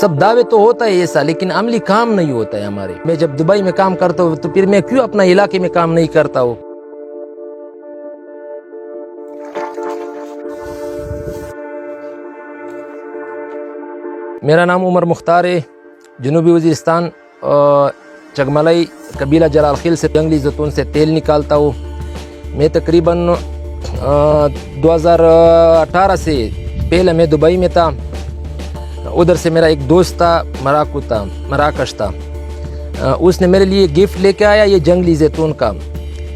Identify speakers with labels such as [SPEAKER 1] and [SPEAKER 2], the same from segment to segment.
[SPEAKER 1] سب دعوے تو ہوتا ہے ایسا، لیکن عملی کام نہیں ہوتا ہے ہمارے۔ میں جب دبئی میں کام کرتا ہوں تو پھر میں کیوں اپنا علاقے میں کام نہیں کرتا ہوں؟ میرا نام عمر مختار ہے، جنوبی وزیرستان چگملائی قبیلہ جلال خیل سے جنگلی زیتون سے تیل نکالتا ہوں۔ میں تقریباً 2018 سے پہلے میں دبئی میں تھا، ادھر سے میرا ایک دوست تھا مراکش تھا، اس نے میرے لیے گفٹ لے کے آیا یہ جنگلی زیتون کا۔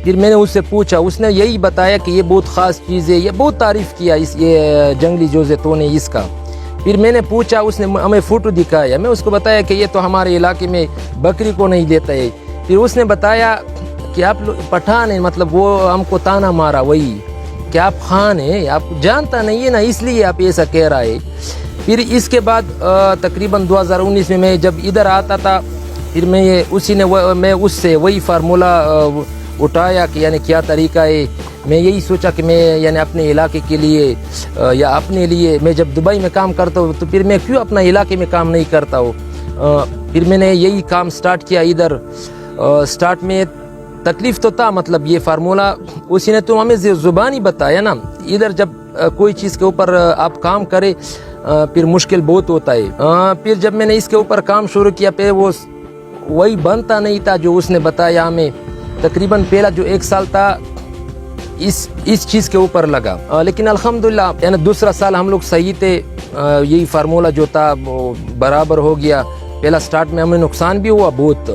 [SPEAKER 1] پھر میں نے اس سے پوچھا، اس نے یہی بتایا کہ یہ بہت خاص چیز ہے، یہ بہت تعریف کیا یہ جنگلی جو زیتون ہے اس کا۔ پھر میں نے پوچھا، اس نے ہمیں فوٹو دکھایا، میں اس کو بتایا کہ یہ تو ہمارے علاقے میں بکری کو نہیں دیتا ہے۔ پھر اس نے بتایا کہ آپ پٹھان ہیں، مطلب وہ ہم کو تانا مارا وہی کہ آپ خان ہیں، آپ جانتا نہیں ہے نا، اس لیے آپ ایسا کہہ رہا ہے۔ پھر اس کے بعد تقریباً 2019 میں میں جب ادھر آتا تھا، پھر میں اس سے وہی فارمولہ اٹھایا کہ یعنی کیا طریقہ ہے۔ میں یہی سوچا کہ میں یعنی اپنے علاقے کے لیے یا اپنے لیے، میں جب دبئی میں کام کرتا ہوں تو پھر میں کیوں اپنا علاقے میں کام نہیں کرتا ہوں؟ پھر میں نے یہی کام سٹارٹ کیا ادھر۔ سٹارٹ میں تکلیف تو تھا، مطلب یہ فارمولہ اسی نے تو ہمیں زبانی بتایا نا۔ ادھر جب کوئی چیز کے اوپر آپ کام کرے پھر مشکل بہت ہوتا ہے۔ پھر جب میں نے اس کے اوپر کام شروع کیا، پھر وہ وہی بنتا نہیں تھا جو اس نے بتایا ہمیں۔ تقریباً پہلا جو 1 سال تھا اس چیز کے اوپر لگا، لیکن الحمدللہ یعنی دوسرا سال ہم لوگ صحیح تھے، یہی فارمولہ جو تھا وہ برابر ہو گیا۔ پہلا سٹارٹ میں ہمیں نقصان بھی ہوا بہت،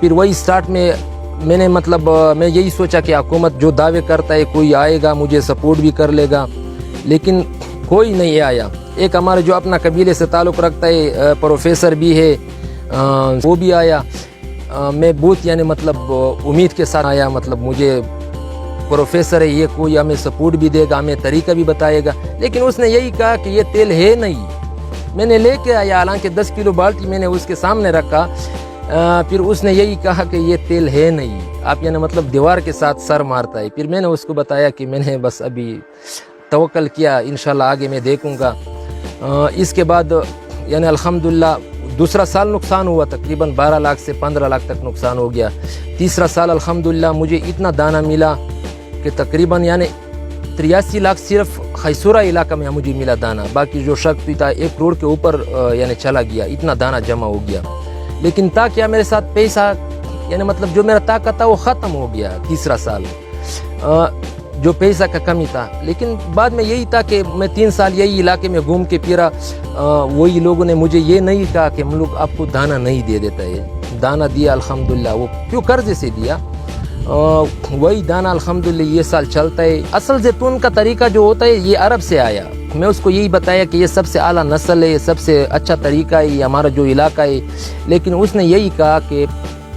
[SPEAKER 1] پھر وہی سٹارٹ میں نے مطلب میں یہی سوچا کہ حکومت جو دعوے کرتا ہے کوئی آئے گا مجھے سپورٹ بھی کر لے گا، لیکن کوئی نہیں آیا۔ ایک ہمارے جو اپنا قبیلے سے تعلق رکھتا ہے پروفیسر بھی ہے، وہ بھی آیا۔ میں بہت یعنی مطلب امید کے ساتھ آیا، مطلب مجھے پروفیسر ہے یہ کوئی ہمیں سپورٹ بھی دے گا، ہمیں طریقہ بھی بتائے گا، لیکن اس نے یہی کہا کہ یہ تیل ہے نہیں۔ میں نے لے کے آیا، حالانکہ 10 کلو بالٹی میں نے اس کے سامنے رکھا، پھر اس نے یہی کہا کہ یہ تیل ہے نہیں، آپ یعنی مطلب دیوار کے ساتھ سر مارتا ہے۔ پھر میں نے اس کو بتایا کہ میں نے بس ابھی توکل کیا، انشاءاللہ آگے میں دیکھوں گا۔ اس کے بعد یعنی الحمدللہ دوسرا سال نقصان ہوا، تقریباً 12 لاکھ سے 15 لاکھ تک نقصان ہو گیا۔ تیسرا سال الحمدللہ مجھے اتنا دانہ ملا کہ تقریباً یعنی 83 لاکھ صرف خیسورہ علاقہ میں مجھے ملا دانہ، باقی جو شک تھا 1 کروڑ کے اوپر یعنی چلا گیا، اتنا دانہ جمع ہو گیا۔ لیکن تا کیا میرے ساتھ پیسہ یعنی مطلب جو میرا طاقت تھا وہ ختم ہو گیا تیسرا سال، جو پیسہ کا کمی تھا۔ لیکن بعد میں یہی تھا کہ میں 3 سال یہی علاقے میں گھوم کے پھرا، وہی لوگوں نے مجھے یہ نہیں کہا کہ ہم لوگ آپ کو دانہ نہیں دے دیتا ہے، دانہ دیا الحمدللہ، وہ کیوں قرضے سے دیا، وہی دانہ الحمدللہ یہ سال چلتا ہے۔ اصل زیتون کا طریقہ جو ہوتا ہے یہ عرب سے آیا، میں اس کو یہی بتایا کہ یہ سب سے اعلیٰ نسل ہے، سب سے اچھا طریقہ ہے، یہ ہمارا جو علاقہ ہے، لیکن اس نے یہی کہا کہ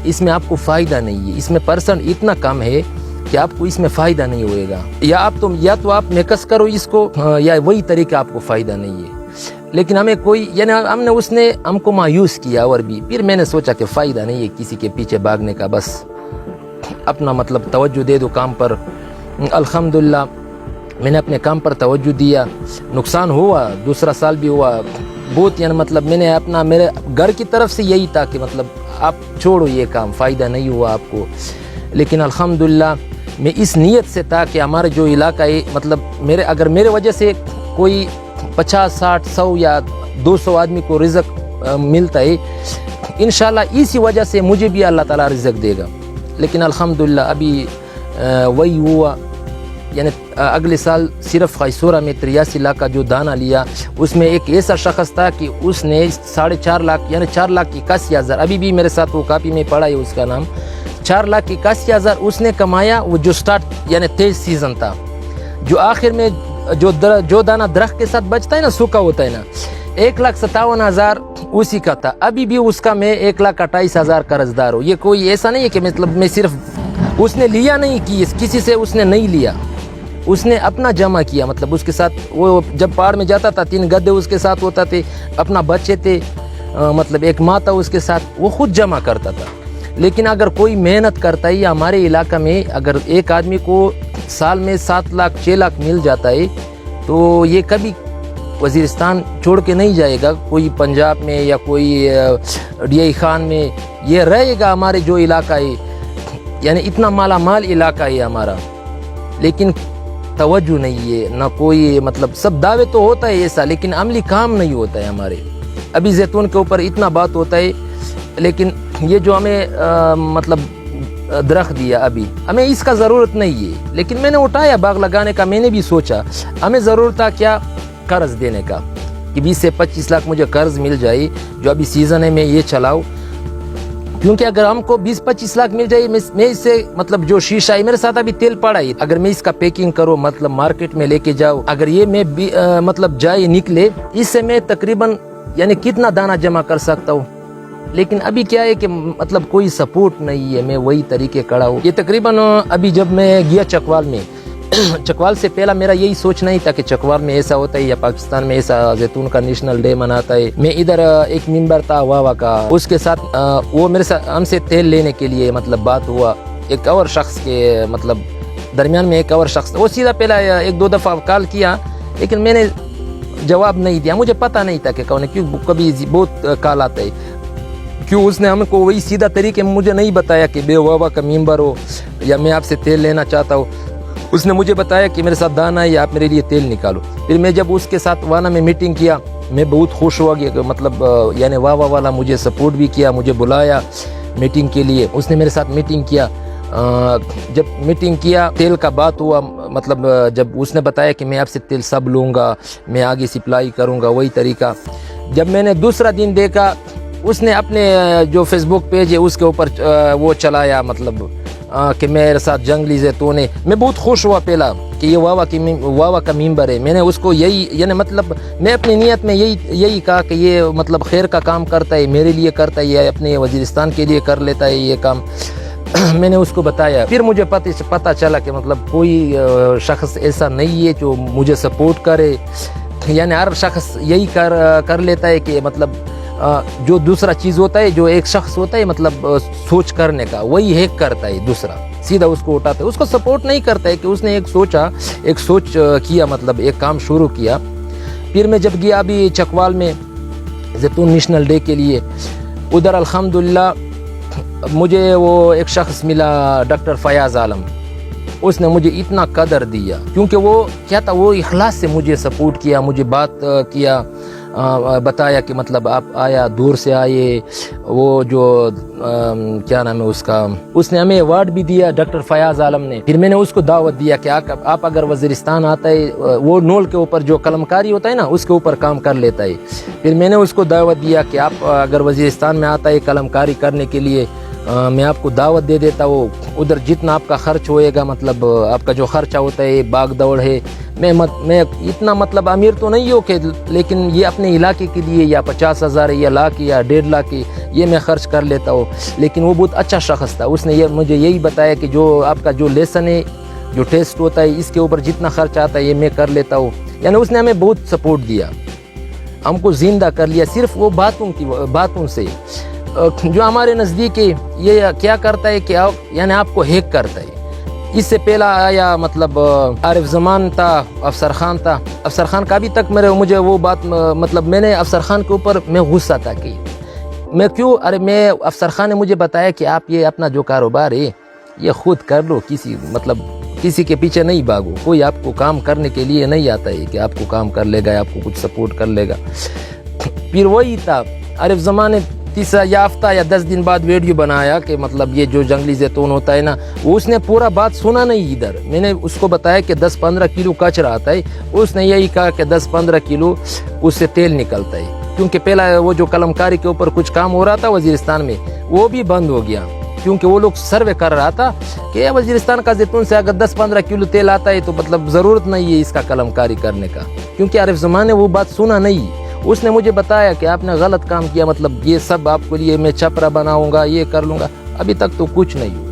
[SPEAKER 1] اس میں آپ کو فائدہ نہیں ہے، اس میں پرسنٹ اتنا کم ہے کہ آپ کو اس میں فائدہ نہیں ہوئے گا، یا تو آپ مکس کرو اس کو، یا وہی طریقہ آپ کو فائدہ نہیں ہے۔ لیکن ہمیں کوئی یعنی اس نے ہم کو مایوس کیا، اور بھی پھر میں نے سوچا کہ فائدہ نہیں ہے کسی کے پیچھے بھاگنے کا، بس اپنا مطلب توجہ دے دو کام پر۔ الحمدللہ میں نے اپنے کام پر توجہ دیا، نقصان ہوا، دوسرا سال بھی ہوا بہت، یعنی مطلب میں نے میرے گھر کی طرف سے یہی تھا کہ مطلب آپ چھوڑو یہ کام، فائدہ نہیں ہوا آپ کو، لیکن الحمدللہ میں اس نیت سے تھا کہ ہمارا جو علاقہ ہے مطلب اگر میرے وجہ سے کوئی 50 60 100 یا 200 آدمی کو رزق ملتا ہے، انشاءاللہ اسی وجہ سے مجھے بھی اللہ تعالیٰ رزق دے گا۔ لیکن الحمدللہ ابھی وہی ہوا، یعنی اگلے سال صرف خیسورہ میں 83 لاکھ کا جو دانہ لیا، اس میں ایک ایسا شخص تھا کہ اس نے 4.5 لاکھ یعنی 4,81,000، ابھی بھی میرے ساتھ وہ کاپی میں پڑا ہے اس کا نام، 4,81,000 اس نے کمایا۔ وہ جو سٹارٹ یعنی تیز سیزن تھا، جو آخر میں جو دانہ درخت کے ساتھ بچتا ہے نا، سوکھا ہوتا ہے نا، 1,57,000 اسی کا تھا۔ ابھی بھی اس کا میں 1,28,000 قرض دار ہوں۔ یہ کوئی ایسا نہیں ہے کہ مطلب میں صرف اس نے لیا نہیں، کسی سے اس نے نہیں لیا، اس نے اپنا جمع کیا، مطلب اس کے ساتھ وہ جب پہاڑ میں جاتا تھا 3 گدھے اس کے ساتھ ہوتا تھے، اپنا بچے تھے، مطلب ایک ماں تھا اس کے ساتھ، وہ خود جمع کرتا تھا۔ لیکن اگر کوئی محنت کرتا ہے، یا ہمارے علاقہ میں اگر ایک آدمی کو سال میں 7 لاکھ 6 لاکھ مل جاتا ہے، تو یہ کبھی वज़ीरिस्तान छोड़ के नहीं जाएगा, कोई पंजाब में या कोई DI खान में, ये रहेगा हमारे जो इलाका है, यानी इतना माला माल इलाका है हमारा, लेकिन तवज्जो नहीं है ना कोई, मतलब सब दावे तो होता है ऐसा, लेकिन अमली काम नहीं होता है हमारे। अभी जैतून के ऊपर इतना बात होता है, लेकिन ये जो हमें मतलब दरख्त दिया अभी, हमें इसका ज़रूरत नहीं है, लेकिन मैंने उठाया बाग लगाने का। मैंने भी सोचा हमें ज़रूरत था क्या कर्ज़ देने का, कि 20 से 25 लाख मुझे कर्ज़ मिल जाए, जो अभी सीज़न है मैं ये चलाऊँ, क्योंकि अगर हमको 20-25 लाख मिल जाए, मैं इससे मतलब जो शीशा है, मेरे साथ अभी तेल पड़ा है, अगर मैं इसका पैकिंग करूँ, मतलब मार्केट में लेके जाऊँ, अगर ये मैं मतलब जाए निकले, इससे मैं तकरीबन यानी कितना दाना जमा कर सकता हूँ। लेकिन अभी क्या है कि मतलब कोई सपोर्ट नहीं है, मैं वही तरीके खड़ा हूँ। ये तकरीबन अभी जब मैं गया चकवाल में चकवाल से पहला मेरा यही सोच नहीं था कि चकवाल में ऐसा होता है या पाकिस्तान में ऐसा जैतून का नेशनल डे मनाता है। मैं इधर एक मेंबर था वावा का, उसके साथ वो मेरे साथ हमसे तेल लेने के लिए मतलब बात हुआ, एक और शख्स के मतलब दरमियान में एक और शख्स, वो सीधा पहला 1-2 दफ़ा कॉल किया, लेकिन मैंने जवाब नहीं दिया, मुझे पता नहीं था कि कौन है, क्यों कभी बहुत कॉल आता है, क्यों उसने हमको वही सीधा तरीके में मुझे नहीं बताया कि बे वावा का मेंबर हो या मैं आपसे तेल लेना चाहता हूँ। उसने मुझे बताया कि मेरे साथ दाना है, आप मेरे लिए तेल निकालो। फिर मैं जब उसके साथ वाना में मीटिंग किया, मैं बहुत खुश हुआ कि मतलब यानी वावा वाला मुझे सपोर्ट भी किया, मुझे बुलाया मीटिंग के लिए, उसने मेरे साथ मीटिंग किया। जब मीटिंग किया, तेल का बात हुआ, मतलब जब उसने बताया कि मैं आपसे तेल सब लूँगा, मैं आगे सप्लाई करूँगा, वही तरीका। जब मैंने दूसरा दिन देखा, उसने अपने जो फेसबुक पेज है उसके ऊपर वो चलाया, मतलब कि मेरे साथ जंगली जैतून है। मैं बहुत खुश हुआ पहला कि ये वावा का मेंबर है। मैंने उसको यही यानी मतलब मैं अपनी नीयत में यही कहा कि ये मतलब खैर का काम करता है, मेरे लिए करता है, ये अपने वज़ीरिस्तान के लिए कर लेता है ये काम। मैंने उसको बताया। फिर मुझे पता चला कि मतलब कोई शख्स ऐसा नहीं है जो मुझे सपोर्ट करे, यानी हर शख्स यही कर लेता है कि मतलब जो दूसरा चीज़ होता है, जो एक शख्स होता है मतलब सोच करने का, वही हैक करता है, दूसरा सीधा उसको उठाता है, उसको सपोर्ट नहीं करता है कि उसने एक सोच किया, मतलब एक काम शुरू किया। फिर मैं जब गया अभी चकवाल में जैतून नेशनल डे के लिए, उधर अल्हम्दुलिल्लाह मुझे वो एक शख्स मिला, डॉक्टर फयाज आलम। उसने मुझे इतना कदर दिया, क्योंकि वो क्या था, वो इखलास से मुझे सपोर्ट किया, मुझे बात किया, बताया कि मतलब आप आया दूर से आए, वो जो क्या नाम है उसका, उसने हमें अवार्ड भी दिया डॉक्टर फयाज आलम ने। फिर मैंने उसको दावत दिया कि आप अगर वज़ीरिस्तान आता है, वो नोल के ऊपर जो कलमकारी होता है ना, उसके ऊपर काम कर लेता है। फिर मैंने उसको दावत दिया कि आप अगर वज़ीरिस्तान में आता है कलमकारी करने के लिए, मैं आपको दावत दे देता हूँ, उधर जितना आपका खर्च होएगा, मतलब आपका जो खर्चा होता है, बाग दौड़ है, मैं इतना मतलब अमीर तो नहीं हो कि, लेकिन ये अपने इलाके के लिए या 50,000 या लाख या 1.5 लाख ये मैं खर्च कर लेता हूँ। लेकिन वो बहुत अच्छा शख्स था, उसने मुझे यही बताया कि जो आपका जो लेसन है, जो टेस्ट होता है, इसके ऊपर जितना खर्च आता है ये मैं कर लेता हूँ। यानी उसने हमें बहुत सपोर्ट दिया, हमको जिंदा कर लिया सिर्फ वो बातों से। जो हमारे नज़दीक है, ये क्या करता है कि यानी आपको हैक करता है। इससे पहला आया मतलब आरिफ ज़मान था, अफसर खान था। अफसर खान का अभी तक मुझे वो बात मतलब मैंने अफसर खान के ऊपर मैं गुस्सा था कि मैं क्यों, मैं अफसर खान ने मुझे बताया कि आप ये अपना जो कारोबार है ये खुद कर लो, किसी के पीछे नहीं भागो, कोई आपको काम करने के लिए नहीं आता है कि आपको काम कर लेगा, आपको कुछ सपोर्ट कर लेगा। फिर वही था, आरिफ ज़मान ने तीसरा याफ्ता या 10 दिन बाद वीडियो बनाया कि मतलब ये जो जंगली जैतून होता है ना, वो उसने पूरा बात सुना नहीं। इधर मैंने उसको बताया कि 10-15 किलो कचरा आता है, उसने यही कहा कि 10-15 किलो उससे तेल निकलता है, क्योंकि पहला वो जो कलमकारी के ऊपर कुछ काम हो रहा था वज़ीरिस्तान में, वो भी बंद हो गया, क्योंकि वो लोग सर्वे कर रहा था कि वज़ीरिस्तान का जैतून से अगर 10-15 किलो तेल आता है तो मतलब ज़रूरत नहीं है इसका कलमकारी करने का, क्योंकि आरिफ ज़मान ने वो बात सुना नहीं। उसने मुझे बताया कि आपने गलत काम किया, मतलब ये सब आपके लिए मैं छपरा बनाऊंगा, ये कर लूँगा। अभी तक तो कुछ नहीं हुआ।